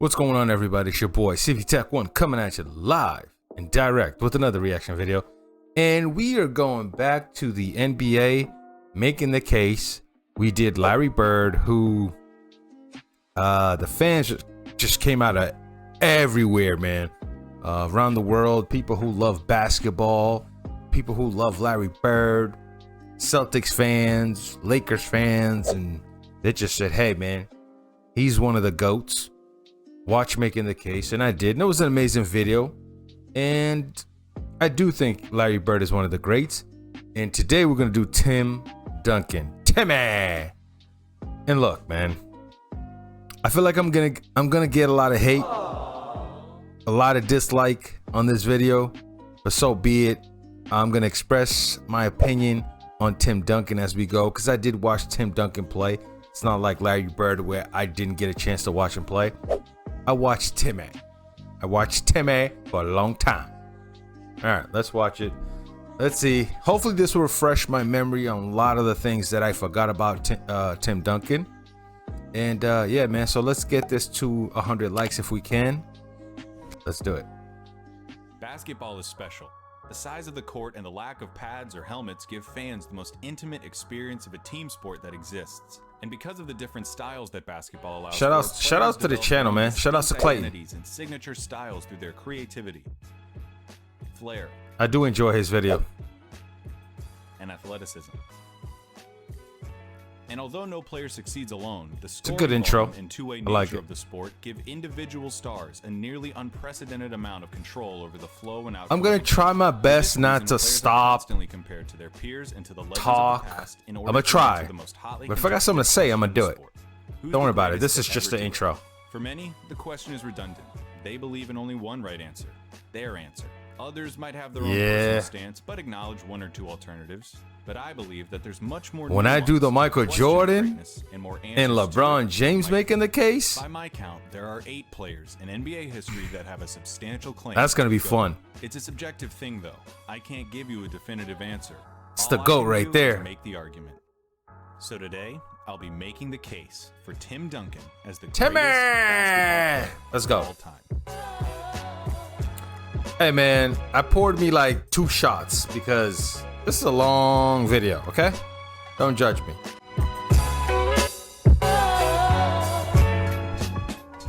What's going on, everybody? It's your boy CV Tech One coming at you live and direct with another reaction video, and we are going back to the NBA, making the case. We did Larry Bird, who the fans just came out of everywhere, man, around the world. People who love basketball, people who love Larry Bird, Celtics fans, Lakers fans, and they just said, hey man, he's one of the GOATs. Watch making the case, and I did, and it was an amazing video, and I do think Larry Bird is one of the greats. And today we're gonna do Tim Duncan. Timmy! And look, man, I feel like I'm gonna get a lot of hate, a lot of dislike on this video, but so be it. I'm gonna express my opinion on Tim Duncan as we go, because I did watch Tim Duncan play. It's not like Larry Bird where I didn't get a chance to watch him play. I watched Timmy. I watched Timmy for a long time. All right, let's watch it. Let's see. Hopefully this will refresh my memory on a lot of the things that I forgot about Tim Duncan. And yeah, man, so let's get this to 100 likes if we can. Let's do it. Basketball is special. The size of the court and the lack of pads or helmets give fans the most intimate experience of a team sport that exists. And because of the different styles that basketball allows, shout out to the channel, man. Shout out to Clayton. And signature styles through their creativity, flair. I do enjoy his video. And athleticism. And although no player succeeds alone, the it's a good intro. And two-way nature nature of the sport give individual stars a nearly unprecedented amount of control over the flow and outcome. I'm gonna try my best not to stop, compared to their peers and to the talk. I'm gonna try, but if I got something to say, I'm gonna do it. Don't worry about it. This is just the intro. For many, the question is redundant. They believe in only one right answer, their answer. Others might have their own personal stance, but acknowledge one or two alternatives. But I believe that there's much more. When I do the Michael Jordan and LeBron James making the case, by my count, there are 8 players in NBA history that have a substantial claim. That's gonna be fun. It's a subjective thing, though. I can't give you a definitive answer. It's the GOAT right there. Make the argument. So today, I'll be making the case for Tim Duncan as the Timmy. Let's go. All time. Hey man, I poured me like 2 shots because this is a long video, okay? Don't judge me.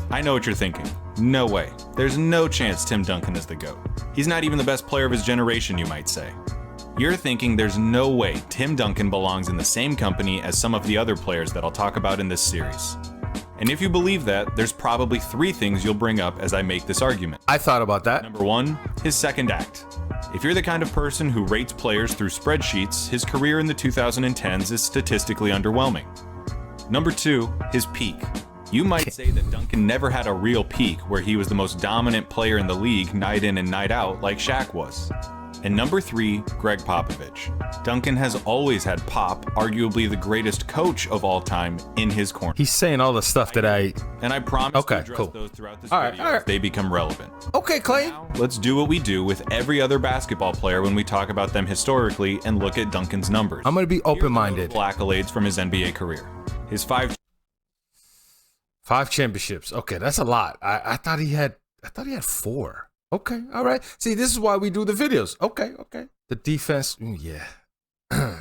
I know what you're thinking. No way. There's no chance Tim Duncan is the GOAT. He's not even the best player of his generation, you might say. You're thinking there's no way Tim Duncan belongs in the same company as some of the other players that I'll talk about in this series. And if you believe that, there's probably 3 things you'll bring up as I make this argument. I thought about that. Number 1, his second act. If you're the kind of person who rates players through spreadsheets, his career in the 2010s is statistically underwhelming. Number 2, his peak. You might say that Duncan never had a real peak where he was the most dominant player in the league night in and night out like Shaq was. And number 3, Greg Popovich. Duncan has always had Pop, arguably the greatest coach of all time, in his corner. He's saying all the stuff that I... And I promise to address those throughout this video as they become relevant. Okay, Clayton. Now, let's do what we do with every other basketball player when we talk about them historically and look at Duncan's numbers. I'm going to be open-minded. Accolades from his NBA career. His 5 championships. Okay, that's a lot. I thought he had 4. Okay, all right. See, this is why we do the videos. Okay. The defense, yeah. 2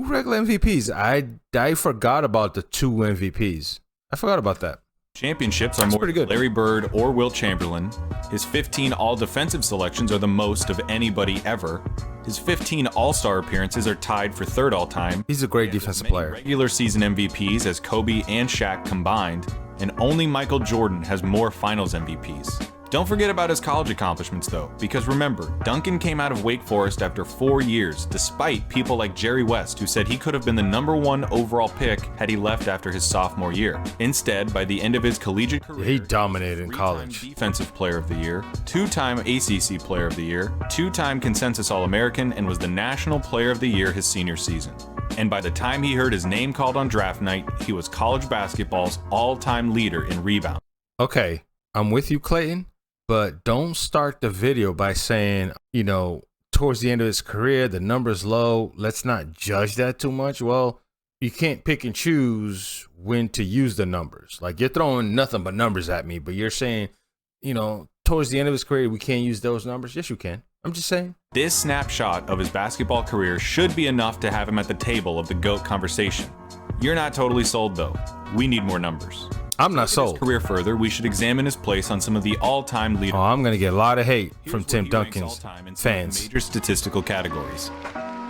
regular MVPs. I forgot about the 2 MVPs. I forgot about that. Championships are more pretty good. Larry Bird or Wilt Chamberlain. His 15 all-defensive selections are the most of anybody ever. His 15 All-Star appearances are tied for 3rd all-time. He's a great defensive player. Regular season MVPs as Kobe and Shaq combined, and only Michael Jordan has more Finals MVPs. Don't forget about his college accomplishments though, because remember, Duncan came out of Wake Forest after 4 years, despite people like Jerry West who said he could have been the #1 overall pick had he left after his sophomore year. Instead, by the end of his collegiate career, he dominated in college. Defensive Player of the Year, 2-time ACC Player of the Year, 2-time Consensus All-American, and was the National Player of the Year his senior season. And by the time he heard his name called on draft night, he was college basketball's all-time leader in rebounds. Okay, I'm with you, Clayton. But don't start the video by saying, you know, towards the end of his career, the number's low. Let's not judge that too much. Well, you can't pick and choose when to use the numbers. Like, you're throwing nothing but numbers at me, but you're saying, you know, towards the end of his career, we can't use those numbers. Yes, you can. I'm just saying. This snapshot of his basketball career should be enough to have him at the table of the GOAT conversation. You're not totally sold, though. We need more numbers. I'm not sold. His career further, we should examine his place on some of the all-time leaders. Oh, I'm going to get a lot of hate from Tim Duncan's fans. Major statistical categories.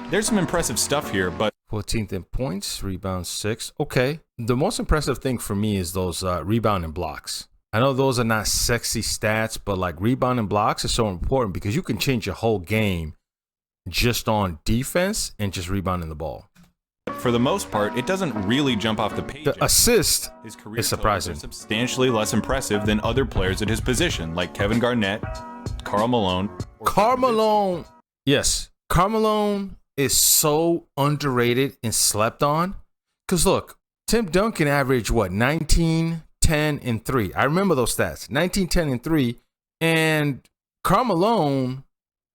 There's some impressive stuff here, but 14th in points, rebounds 6. Okay. The most impressive thing for me is those rebound and blocks. I know those are not sexy stats, but like rebound and blocks are so important because you can change your whole game just on defense and just rebounding the ball. For the most part, it doesn't really jump off the page. The assist his career is surprising. Is substantially less impressive than other players at his position, like Kevin Garnett, Karl Malone. Karl Malone. Yes. Karl Malone is so underrated and slept on. Because look, Tim Duncan averaged what? 19, 10, and 3. I remember those stats. 19, 10, and 3. And Karl Malone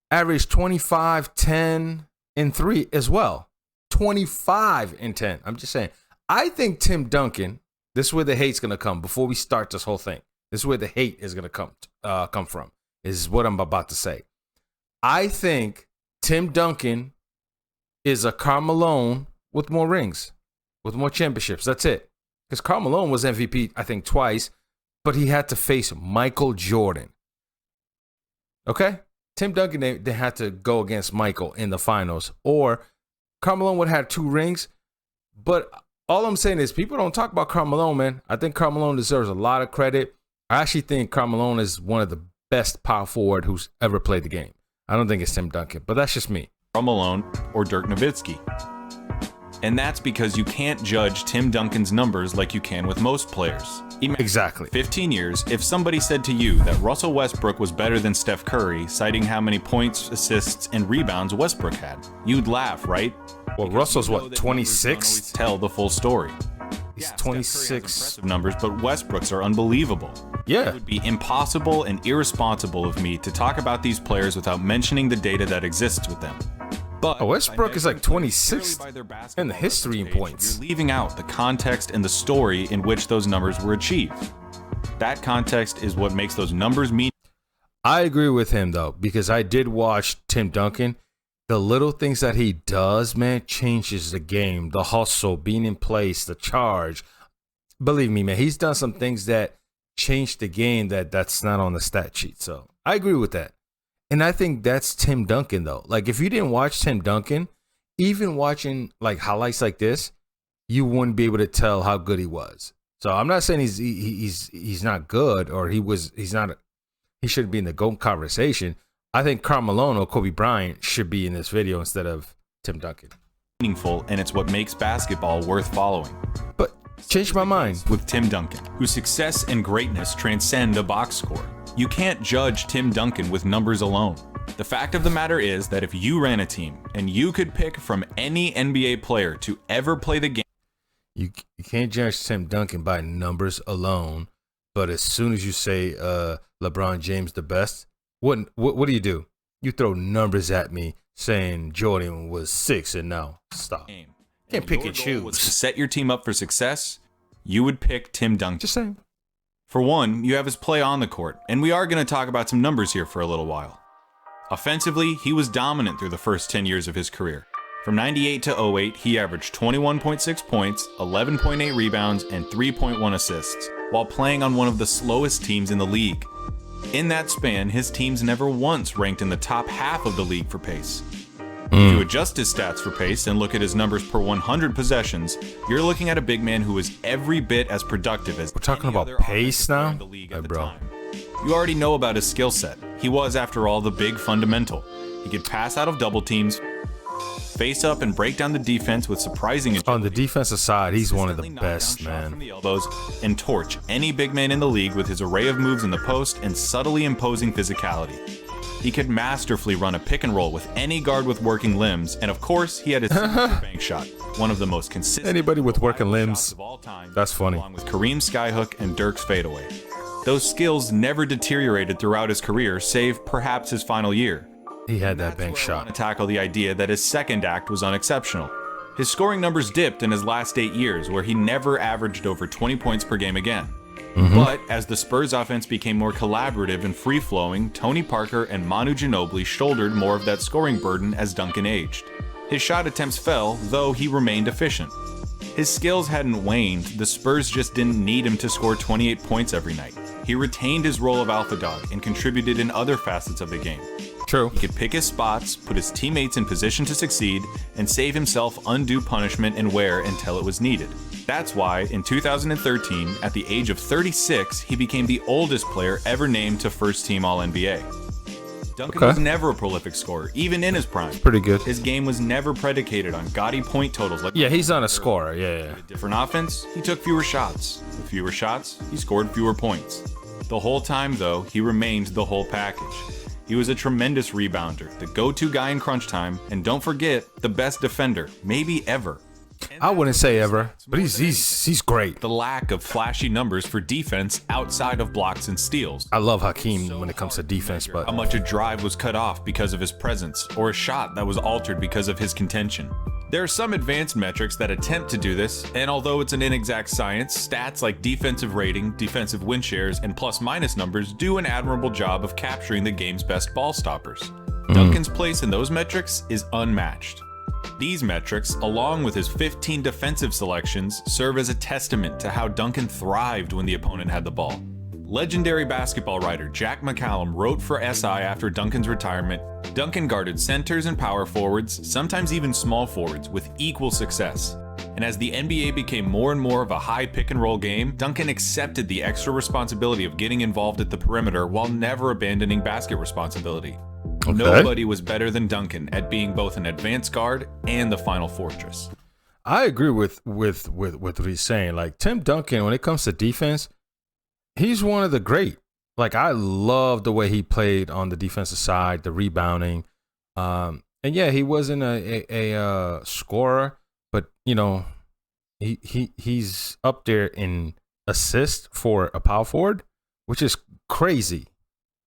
averaged 25, 10, and 3 as well. 25 and 10. I'm just saying. I think Tim Duncan, this is where the hate's going to come before we start this whole thing. This is where the hate is going to come from. Is what I'm about to say. I think Tim Duncan is a Karl Malone with more rings, with more championships. That's it. Because Karl Malone was MVP, I think, twice, but he had to face Michael Jordan. Okay? Tim Duncan, they had to go against Michael in the finals. Or Karl Malone would have had 2 rings. But all I'm saying is people don't talk about Karl Malone, man. I think Karl Malone deserves a lot of credit. I actually think Karl Malone is one of the best power forward who's ever played the game. I don't think it's Tim Duncan, but that's just me. Karl Malone or Dirk Nowitzki. And that's because you can't judge Tim Duncan's numbers like you can with most players. Exactly. 15 years, if somebody said to you that Russell Westbrook was better than Steph Curry, citing how many points, assists, and rebounds Westbrook had, you'd laugh, right? Well, Because Russell's you know what, that 26? Tell the full story. He's Yeah, 26. Steph Curry has impressive numbers, but Westbrook's are unbelievable. Yeah. It would be impossible and irresponsible of me to talk about these players without mentioning the data that exists with them. But Westbrook is like 26th in the history in points. You're leaving out the context and the story in which those numbers were achieved. That context is what makes those numbers mean. I agree with him, though, because I did watch Tim Duncan. The little things that he does, man, changes the game. The hustle, being in place, the charge. Believe me, man, he's done some things that changed the game that's not on the stat sheet. So I agree with that. And I think that's Tim Duncan, though. Like, if you didn't watch Tim Duncan, even watching like highlights like this, you wouldn't be able to tell how good he was. So I'm not saying he's not good or he shouldn't be in the GOAT conversation. I think Karl Malone or Kobe Bryant should be in this video instead of Tim Duncan. Meaningful, and it's what makes basketball worth following. But changed my mind with Tim Duncan, whose success and greatness transcend a box score. You can't judge Tim Duncan with numbers alone. The fact of the matter is that if you ran a team and you could pick from any NBA player to ever play the game, you can't judge Tim Duncan by numbers alone. But as soon as you say LeBron James the best, what do? You throw numbers at me saying Jordan was 6 and now stop. Can't pick and choose. To set your team up for success, you would pick Tim Duncan. Just saying. For one, you have his play on the court, and we are going to talk about some numbers here for a little while. Offensively, he was dominant through the first 10 years of his career. From 98 to 08, he averaged 21.6 points, 11.8 rebounds, and 3.1 assists, while playing on one of the slowest teams in the league. In that span, his teams never once ranked in the top half of the league for pace. If you adjust his stats for pace and look at his numbers per 100 possessions, you're looking at a big man who is every bit as productive as we're talking any about other pace now, in the league at the bro. time. You already know about his skill set. He was, after all, the big fundamental. He could pass out of double teams, face up and break down the defense with surprising agility. On the defensive side, he's one of the best, man. From man. the elbows and torch any big man in the league with his array of moves in the post and subtly imposing physicality. He could masterfully run a pick and roll with any guard with working limbs, and of course, he had his signature bank shot, one of the most consistent. Anybody with working limbs, of all time, that's funny. Along with Kareem's skyhook and Dirk's fadeaway. Those skills never deteriorated throughout his career, save perhaps his final year. He had that bank I want shot. to tackle the idea that his second act was unexceptional. His scoring numbers dipped in his last 8 years, where he never averaged over 20 points per game again. But as the Spurs offense became more collaborative and free-flowing, Tony Parker and Manu Ginobili shouldered more of that scoring burden as Duncan aged. His shot attempts fell, though he remained efficient. His skills hadn't waned, the Spurs just didn't need him to score 28 points every night. He retained his role of alpha dog and contributed in other facets of the game. True. He could pick his spots, put his teammates in position to succeed, and save himself undue punishment and wear until it was needed. That's why, in 2013, at the age of 36, he became the oldest player ever named to first team All-NBA. Duncan was never a prolific scorer, even in his prime. Pretty good. His game was never predicated on gaudy point totals. Like he's not a scorer. Yeah. With a different offense, he took fewer shots. With fewer shots, he scored fewer points. The whole time, though, he remained the whole package. He was a tremendous rebounder, the go-to guy in crunch time, and don't forget, the best defender, maybe ever. I wouldn't say ever, but he's great. The lack of flashy numbers for defense outside of blocks and steals. I love Hakeem when it comes to defense, but how much a drive was cut off because of his presence, or a shot that was altered because of his contention. There are some advanced metrics that attempt to do this, and although it's an inexact science, stats like defensive rating, defensive win shares, and plus-minus numbers do an admirable job of capturing the game's best ball stoppers. Duncan's place in those metrics is unmatched. These metrics, along with his 15 defensive selections, serve as a testament to how Duncan thrived when the opponent had the ball. Legendary basketball writer Jack McCallum wrote for SI after Duncan's retirement, Duncan guarded centers and power forwards, sometimes even small forwards, with equal success. And as the NBA became more and more of a high pick-and-roll game, Duncan accepted the extra responsibility of getting involved at the perimeter while never abandoning basket responsibility. Nobody was better than Duncan at being both an advanced guard and the final fortress. I agree with what he's saying. Like Tim Duncan, when it comes to defense, he's one of the great. Like I love the way he played on the defensive side, the rebounding. And yeah, he wasn't a scorer, but you know, he's up there in assists for a power forward, which is crazy.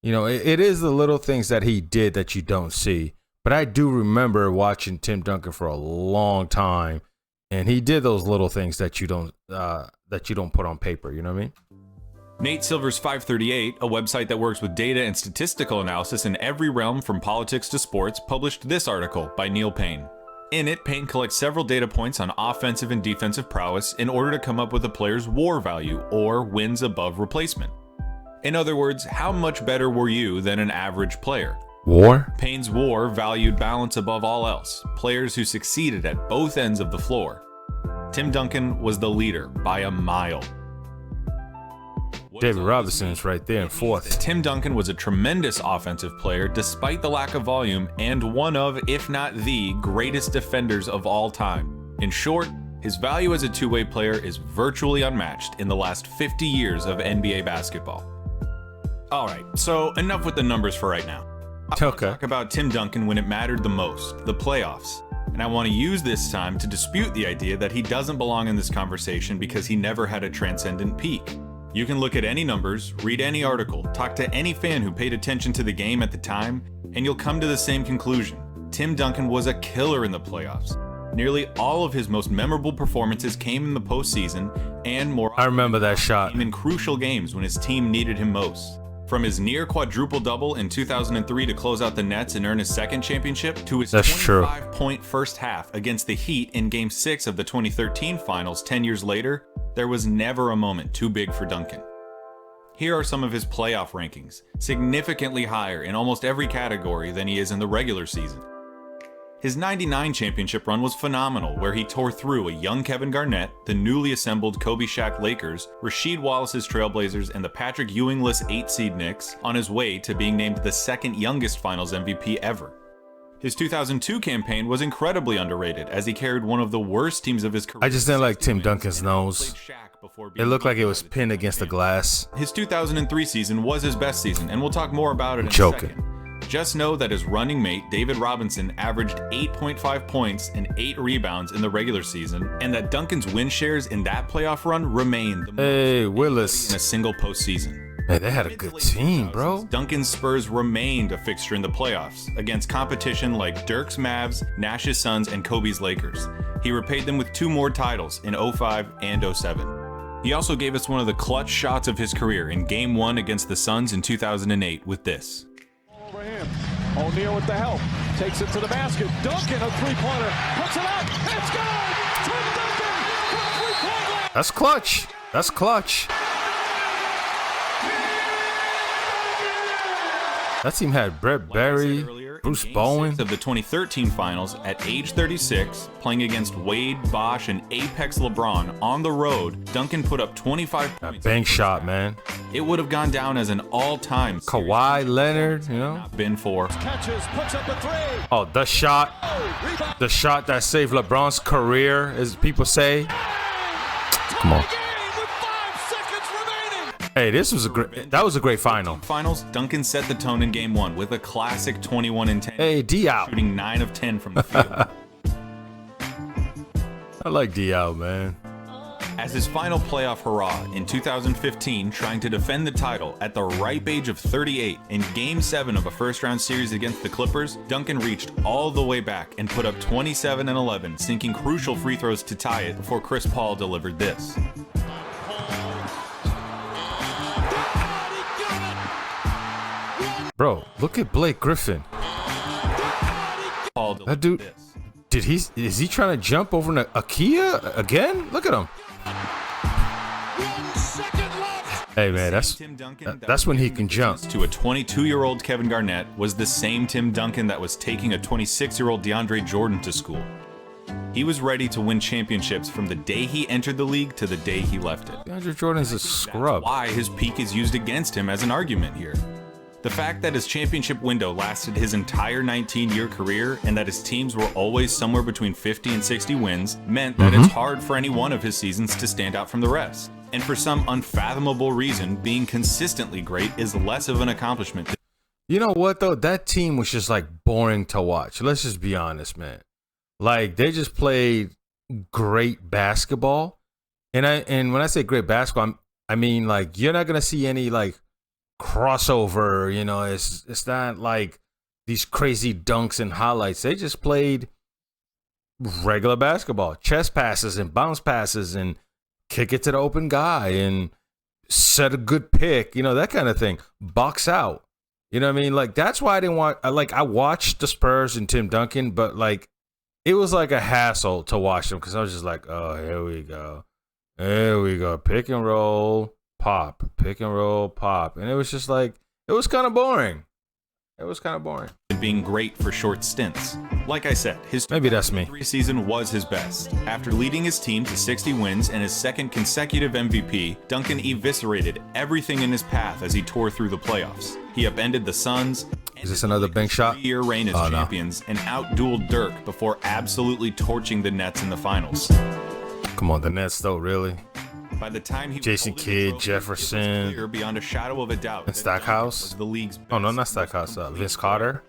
You know, it is the little things that he did that you don't see. But I do remember watching Tim Duncan for a long time, and he did those little things that you don't put on paper. You know what I mean? Nate Silver's 538, a website that works with data and statistical analysis in every realm from politics to sports, published this article by Neil Payne. In it, Payne collects several data points on offensive and defensive prowess in order to come up with a player's WAR value, or wins above replacement. In other words, how much better were you than an average player? WAR? Payne's WAR valued balance above all else, players who succeeded at both ends of the floor. Tim Duncan was the leader by a mile. David Robinson's right there in fourth. Tim Duncan was a tremendous offensive player despite the lack of volume, and one of, if not the, greatest defenders of all time. In short, his value as a two-way player is virtually unmatched in the last 50 years of NBA basketball. Alright, so enough with the numbers for right now. I want to talk about Tim Duncan when it mattered the most, the playoffs. And I want to use this time to dispute the idea that he doesn't belong in this conversation because he never had a transcendent peak. You can look at any numbers, read any article, talk to any fan who paid attention to the game at the time, and you'll come to the same conclusion. Tim Duncan was a killer in the playoffs. Nearly all of his most memorable performances came in the postseason, and more often I remember that shot. came in crucial games when his team needed him most. From his near quadruple-double in 2003 to close out the Nets and earn his second championship, to his 25-point first half against the Heat in Game 6 of the 2013 Finals 10 years later, there was never a moment too big for Duncan. Here are some of his playoff rankings, significantly higher in almost every category than he is in the regular season. His 99 championship run was phenomenal, where he tore through a young Kevin Garnett, the newly assembled Kobe Shaq Lakers, Rasheed Wallace's Trailblazers, and the Patrick Ewing-less 8-seed Knicks on his way to being named the second youngest Finals MVP ever. His 2002 campaign was incredibly underrated, as he carried one of the worst teams of his career. I just didn't like Tim Duncan's nose. It looked like it was pinned against the glass. His 2003 season was his best season, and we'll talk more about it in a second. Just know that his running mate, David Robinson, averaged 8.5 points and 8 rebounds in the regular season, and that Duncan's win shares in that playoff run remained the most Willis in a single postseason. Man, they had a good team, bro. Duncan's Spurs remained a fixture in the playoffs against competition like Dirk's Mavs, Nash's Suns, and Kobe's Lakers. He repaid them with 2 more titles in 05 and 07. He also gave us one of the clutch shots of his career in Game 1 against the Suns in 2008 with this. Over him. O'Neal with the help. Takes it to the basket. Duncan, a three-pointer. Puts it up. It's good! Tim Duncan from three-point line. That's clutch. That's clutch. That team had Brett Berry, Bruce Bowen. Of the 2013 finals, at age 36, playing against Wade, Bosh, and Apex LeBron on the road, Duncan put up 25 points. Bank shot, man. It would have gone down as an all-time Kawhi Leonard, you know. Been for. Catches, puts up a three. Oh, the shot that saved LeBron's career, as people say. Come on. Hey, that was a great final. Finals, Duncan set the tone in Game 1 with a classic 21 and 10. Hey, D out. Shooting 9 of 10 from the field. I like D out, man. As his final playoff hurrah in 2015, trying to defend the title at the ripe age of 38 in Game 7 of a first-round series against the Clippers, Duncan reached all the way back and put up 27 and 11, sinking crucial free throws to tie it before Chris Paul delivered this. Bro, look at Blake Griffin. That dude, is he trying to jump over an IKEA again? Look at him. Hey man, that's when he can jump. To a 22-year-old Kevin Garnett was the same Tim Duncan that was taking a 26-year-old DeAndre Jordan to school. He was ready to win championships from the day he entered the league to the day he left it. DeAndre Jordan's a scrub. That's why his peak is used against him as an argument here. The fact that his championship window lasted his entire 19-year career and that his teams were always somewhere between 50 and 60 wins meant that it's hard for any one of his seasons to stand out from the rest. And for some unfathomable reason, being consistently great is less of an accomplishment. You know what, though? That team was just, like, boring to watch. Let's just be honest, man. Like, they just played great basketball. And when I say great basketball, I mean, like, you're not going to see any, like, crossover, you know. It's not like these crazy dunks and highlights. They just played regular basketball, chest passes and bounce passes and kick it to the open guy and set a good pick, you know, that kind of thing. Box out, you know what I mean? Like, that's why I didn't want, I watched the Spurs and Tim Duncan, but like it was like a hassle to watch them because I was just like, oh, here we go, pick and roll, pop, pick and roll, pop. And it was just like, it was kind of boring. Being great for short stints. Like I said, his maybe that's me. Season was his best. After leading his team to 60 wins and his second consecutive MVP, Duncan eviscerated everything in his path as he tore through the playoffs. He upended the Suns. Is this another bank shot? 3-year reign as champions and outdueled Dirk before absolutely torching the Nets in the finals. Come on, the Nets though, really? By the time he Jason Kidd, Jefferson, beyond a shadow of a doubt, and Stackhouse. The league's best. Oh no, not Stackhouse. Vince Carter.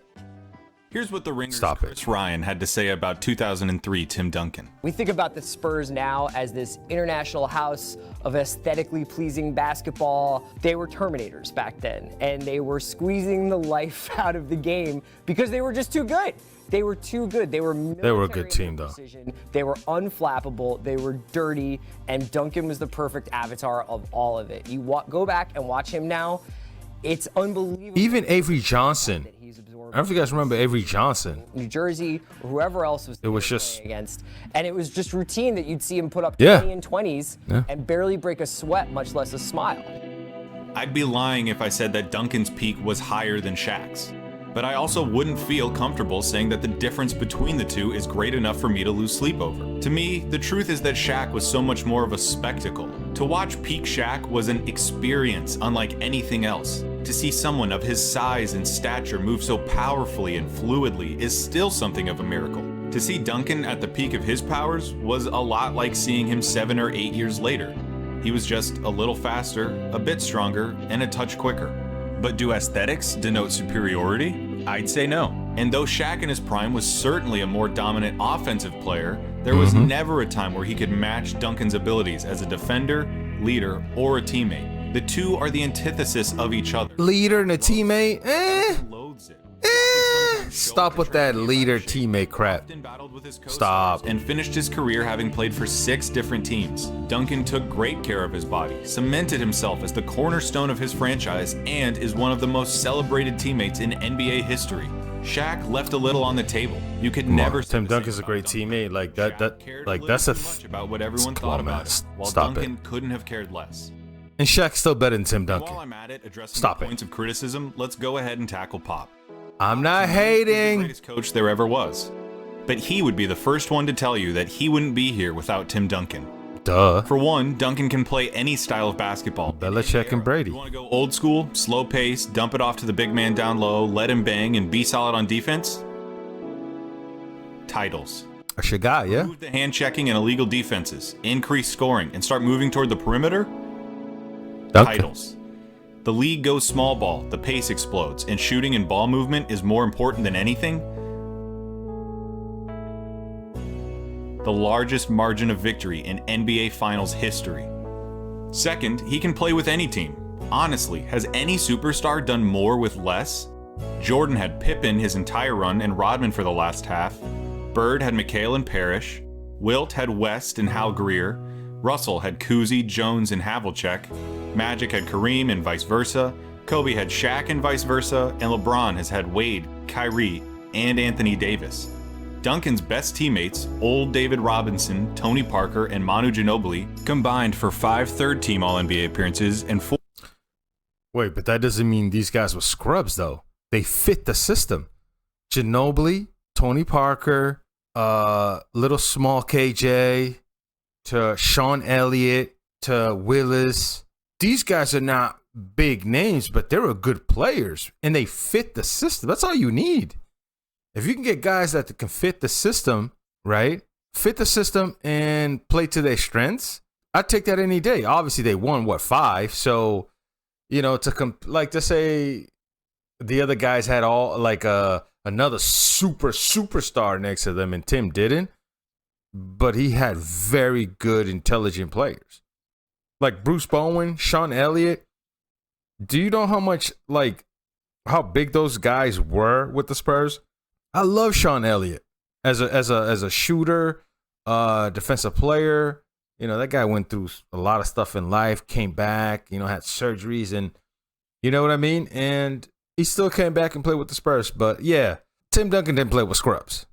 Here's what the Ringers' Chris Ryan had to say about 2003 Tim Duncan. We think about the Spurs now as this international house of aesthetically pleasing basketball. They were Terminators back then, and they were squeezing the life out of the game because they were just too good. They were too good. They were a good team, though. They were unflappable. They were dirty, and Duncan was the perfect avatar of all of it. You go back and watch him now. It's unbelievable. Even Avery Johnson. I don't know if you guys remember Avery Johnson. New Jersey, or whoever else was just against. And it was just routine that you'd see him put up 20 and 20s and barely break a sweat, much less a smile. I'd be lying if I said that Duncan's peak was higher than Shaq's. But I also wouldn't feel comfortable saying that the difference between the two is great enough for me to lose sleep over. To me, the truth is that Shaq was so much more of a spectacle. To watch peak Shaq was an experience unlike anything else. To see someone of his size and stature move so powerfully and fluidly is still something of a miracle. To see Duncan at the peak of his powers was a lot like seeing him 7 or 8 years later. He was just a little faster, a bit stronger, and a touch quicker. But do aesthetics denote superiority? I'd say no. And though Shaq in his prime was certainly a more dominant offensive player, there was never a time where he could match Duncan's abilities as a defender, leader, or a teammate. The two are the antithesis of each other. Leader and a teammate? Loathes it. Stop with that leader teammate crap. Stop. And finished his career having played for 6 different teams. Duncan took great care of his body, cemented himself as the cornerstone of his franchise, and is one of the most celebrated teammates in NBA history. Shaq left a little on the table. You could never. Tim Duncan's a great teammate. Like that. That's a much about what everyone thought about it, while Stop Duncan it. couldn't have cared less. And Shaq's still better than Tim Duncan. While I'm at it, addressing Stop the it. points of criticism, let's go ahead and tackle Pop. I'm not The hating. greatest coach there ever was. But he would be the first one to tell you that he wouldn't be here without Tim Duncan. Duh. For one, Duncan can play any style of basketball. Belichick and Brady. You want to go old school, slow pace, dump it off to the big man down low, let him bang, and be solid on defense? Titles. That's your guy, yeah? Remove the hand checking and illegal defenses, increase scoring, and start moving toward the perimeter? Duncan. Titles. The league goes small ball, the pace explodes, and shooting and ball movement is more important than anything. The largest margin of victory in NBA Finals history. Second, he can play with any team. Honestly, has any superstar done more with less? Jordan had Pippen his entire run and Rodman for the last half. Bird had McHale and Parrish. Wilt had West and Hal Greer. Russell had Cousy, Jones, and Havlicek. Magic had Kareem and vice versa. Kobe had Shaq and vice versa. And LeBron has had Wade, Kyrie, and Anthony Davis. Duncan's best teammates, old David Robinson, Tony Parker, and Manu Ginobili, combined for 5 third-team All-NBA appearances and 4. Wait, but that doesn't mean these guys were scrubs, though. They fit the system. Ginobili, Tony Parker, little small KJ, to Sean Elliott, to Willis. These guys are not big names, but they're good players, and they fit the system. That's all you need. If you can get guys that can fit the system, right? Fit the system and play to their strengths, I'd take that any day. Obviously, they won, 5? So, to say the other guys had all, another superstar next to them, and Tim didn't. But he had very good, intelligent players. Like Bruce Bowen, Sean Elliott. Do you know how big those guys were with the Spurs? I love Sean Elliott as a shooter, defensive player. That guy went through a lot of stuff in life, came back, had surgeries, and you know what I mean? And he still came back and played with the Spurs. But yeah, Tim Duncan didn't play with scrubs.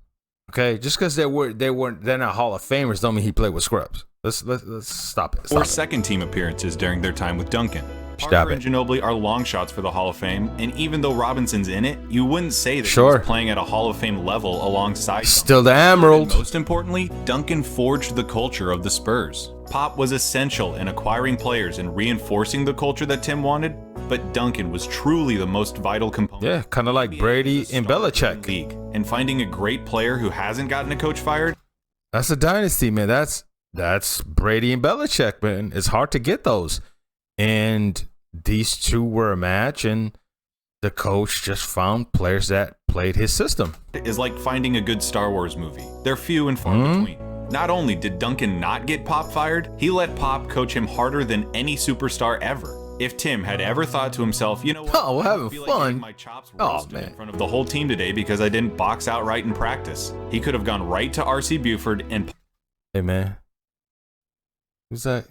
Okay, just because they're not Hall of Famers don't mean he played with scrubs. Let's stop it. 4 second-team appearances during their time with Duncan. Stop Parker it. and Ginobili are long shots for the Hall of Fame, and even though Robinson's in it, you wouldn't say that he Sure. was playing at a Hall of Fame level alongside them. Still the And Emerald. most importantly, Duncan forged the culture of the Spurs. Pop was essential in acquiring players and reinforcing the culture that Tim wanted, but Duncan was truly the most vital component. Yeah, kind of like Brady and Belichick. League. And finding a great player who hasn't gotten a coach fired. That's a dynasty, man. That's Brady and Belichick, man. It's hard to get those. And these two were a match, and the coach just found players that played his system. Is like finding a good Star Wars movie. They're few and far between. Not only did Duncan not get Pop fired, he let Pop coach him harder than any superstar ever. If Tim had ever thought to himself, you know what, Oh, we're having I feel fun. like getting my chops Oh, roasted man. in front of the whole team today because I didn't box out right in practice. He could have gone right to R.C. Buford and Hey, man. Who's that?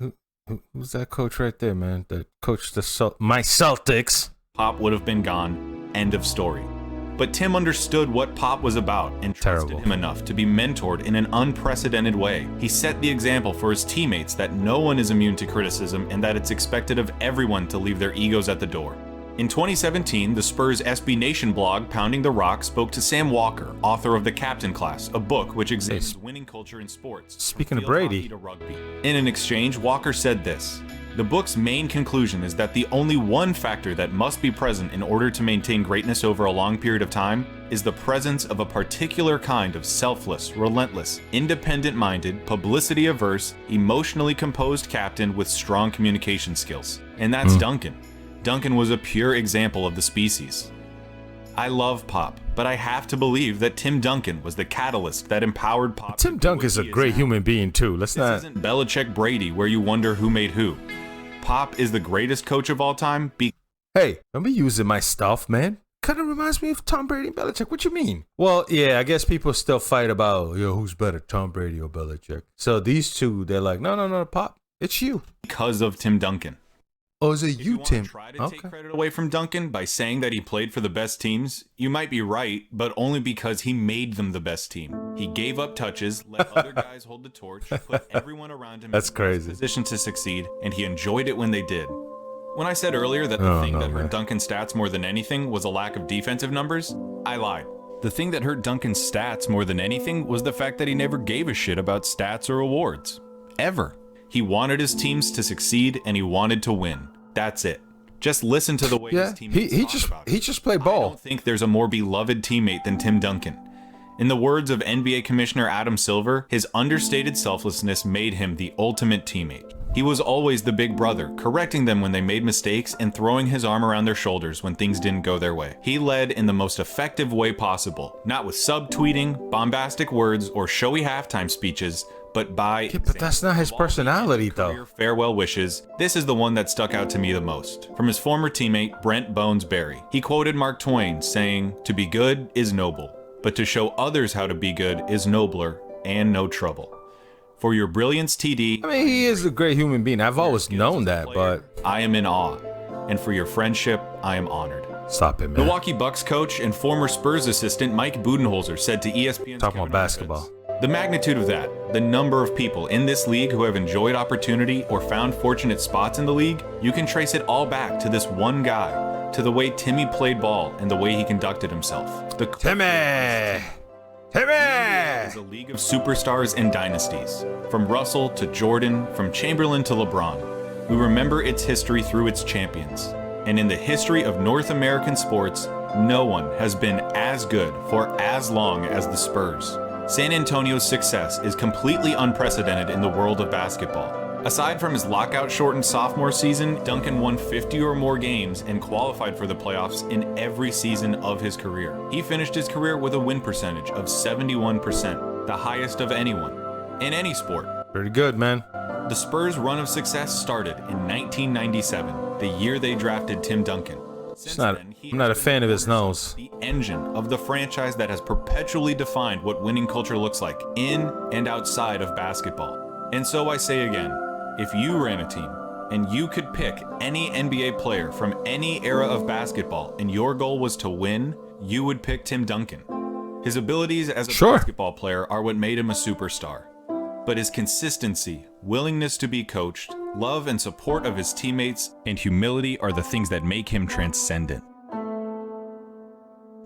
Who's that coach right there, man? That coached my Celtics. Pop would have been gone. End of story. But Tim understood what Pop was about and trusted Terrible. him enough to be mentored in an unprecedented way. He set the example for his teammates that no one is immune to criticism and that it's expected of everyone to leave their egos at the door. In 2017, the Spurs SB Nation blog Pounding the Rock spoke to Sam Walker, author of The Captain Class, a book which examines winning culture in sports. from Speaking of field Brady. hockey to rugby. In an exchange, Walker said this: "The book's main conclusion is that the only one factor that must be present in order to maintain greatness over a long period of time is the presence of a particular kind of selfless, relentless, independent-minded, publicity-averse, emotionally composed captain with strong communication skills. And that's Duncan. Duncan was a pure example of the species. I love Pop, but I have to believe that Tim Duncan was the catalyst that empowered Pop. Tim Duncan's a great human being, too. Let's This not. isn't Belichick Brady where you wonder who made who. Pop is the greatest coach of all time Hey, don't be using my stuff, man. Kind of reminds me of Tom Brady and Belichick. What you mean? Well, yeah, I guess people still fight about, who's better, Tom Brady or Belichick? So these two, they're like, no, Pop, it's you. because of Tim Duncan. Oh, is it If you you, Tim? want to try to take credit away from Duncan by saying that he played for the best teams, you might be right, but only because he made them the best team. He gave up touches, let other guys hold the torch, put everyone around him That's in crazy. the position to succeed, and he enjoyed it when they did. When I said earlier that the thing that hurt Duncan's stats more than anything was a lack of defensive numbers, I lied. The thing that hurt Duncan's stats more than anything was the fact that he never gave a shit about stats or awards. Ever. He wanted his teams to succeed and he wanted to win. That's it. Just listen to the way his teammates talk about it. he just played I ball. don't think there's a more beloved teammate than Tim Duncan. In the words of NBA Commissioner Adam Silver, his understated selflessness made him the ultimate teammate. He was always the big brother, correcting them when they made mistakes and throwing his arm around their shoulders when things didn't go their way. He led in the most effective way possible, not with subtweeting, bombastic words, or showy halftime speeches, but by But that's not his personality, though. farewell wishes. This is the one that stuck out to me the most. From his former teammate, Brent Bones Berry. He quoted Mark Twain saying, "To be good is noble, but to show others how to be good is nobler and no trouble." For your brilliance, TD. I mean, he is a great human being. I've always known that, but I am in awe. And for your friendship, I am honored. stop it, man. Milwaukee Bucks coach and former Spurs assistant Mike Budenholzer said to ESPN's Talking about basketball. The magnitude of that, the number of people in this league who have enjoyed opportunity or found fortunate spots in the league, you can trace it all back to this one guy, to the way Timmy played ball and the way he conducted himself. Timmy! Is a league of superstars and dynasties. From Russell to Jordan, from Chamberlain to LeBron. We remember its history through its champions. And in the history of North American sports, no one has been as good for as long as the Spurs. San Antonio's success is completely unprecedented in the world of basketball. Aside from his lockout-shortened sophomore season, Duncan won 50 or more games and qualified for the playoffs in every season of his career. He finished his career with a win percentage of 71%, the highest of anyone, in any sport. Pretty good, man. The Spurs' run of success started in 1997, the year they drafted Tim Duncan. I'm not a fan of his nose. The engine of the franchise that has perpetually defined what winning culture looks like in and outside of basketball. And so I say again, if you ran a team and you could pick any NBA player from any era of basketball and your goal was to win, you would pick Tim Duncan. His abilities as a basketball player are what made him a superstar. But his consistency, willingness to be coached, love and support of his teammates, and humility are the things that make him transcendent.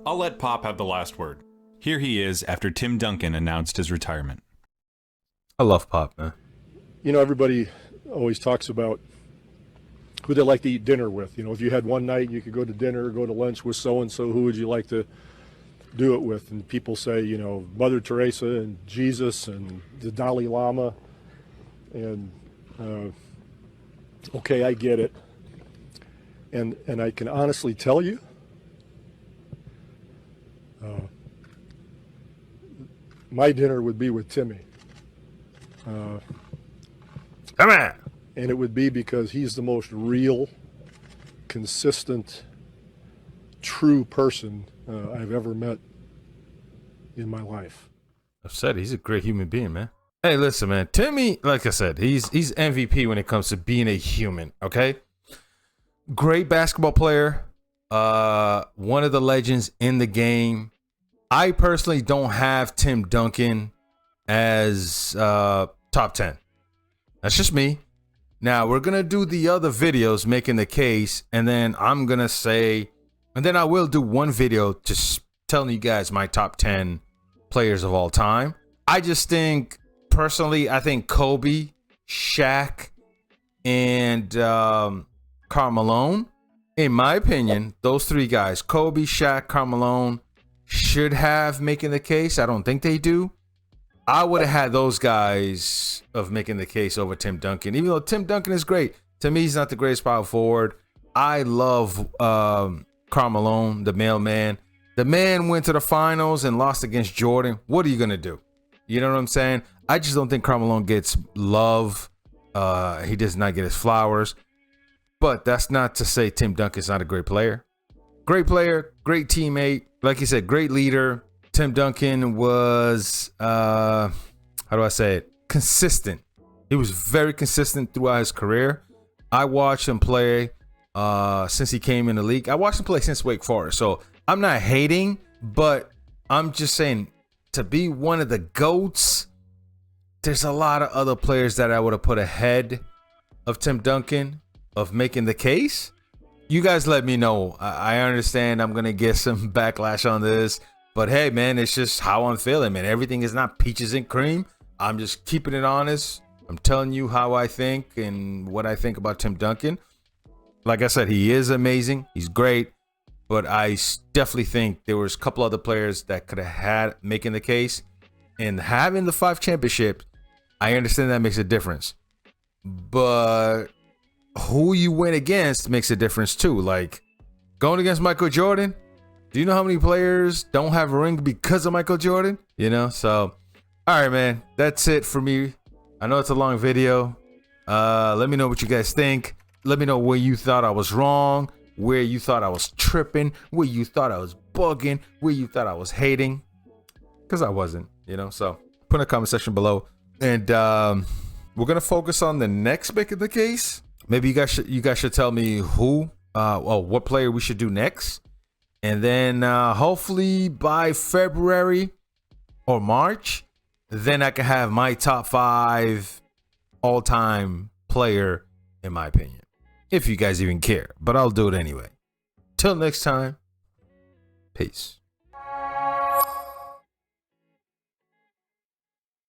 I'll let Pop have the last word. Here he is after Tim Duncan announced his retirement. I love Pop, man. You know, everybody always talks about who they like to eat dinner with. You know, if you had one night you could go to dinner or go to lunch with so-and-so, who would you like to do it with? And people say, you know, Mother Teresa and Jesus and the Dalai Lama. And, okay, I get it. And I can honestly tell you, my dinner would be with Timmy. Come on. And it would be because he's the most real, consistent, true person I've ever met in my life. I've said he's a great human being, man. Hey, listen, man. Timmy, like I said, he's MVP when it comes to being a human, okay? Great basketball player. One of the legends in the game. I personally don't have Tim Duncan as top 10. That's just me. Now, we're going to do the other videos making the case, and then I'm going to say, and then I will do one video just telling you guys my top 10 players of all time. I just think, personally, I think Kobe, Shaq, and Karl Malone, in my opinion, those three guys, Kobe, Shaq, Karl Malone, should have making the case. I don't think they do. I would have had those guys of making the case over Tim Duncan. Even though Tim Duncan is great, to me, he's not the greatest power forward. I love Karl Malone, the mailman. The man went to the finals and lost against Jordan. What are you going to do? You know what I'm saying? I just don't think Karl Malone gets love. He does not get his flowers. But that's not to say Tim Duncan's not a great player. Great player, great teammate. Like you said, great leader. Tim Duncan was, how do I say it? Consistent. He was very consistent throughout his career. I watched him play since he came in the league. I watched him play since Wake Forest. So I'm not hating, but I'm just saying to be one of the GOATs, there's a lot of other players that I would have put ahead of Tim Duncan of making the case. You guys let me know. I understand I'm going to get some backlash on this, but hey, man, it's just how I'm feeling, man. Everything is not peaches and cream. I'm just keeping it honest. I'm telling you how I think and what I think about Tim Duncan. Like I said, he is amazing. He's great, but I definitely think there was a couple other players that could have had making the case. And having the 5 championships, I understand that makes a difference. But who you win against makes a difference too. Like going against Michael Jordan. Do you know how many players don't have a ring because of Michael Jordan? You know, so all right, man. That's it for me. I know it's a long video. Let me know what you guys think. Let me know where you thought I was wrong, where you thought I was tripping, where you thought I was bugging, where you thought I was hating. Because I wasn't, you know. So put in the comment section below. And we're gonna focus on the next making the case. Maybe you guys should tell me who, what player we should do next, and then hopefully by February or March, then I can have my top 5 all-time player, in my opinion, if you guys even care. But I'll do it anyway. Till next time, peace.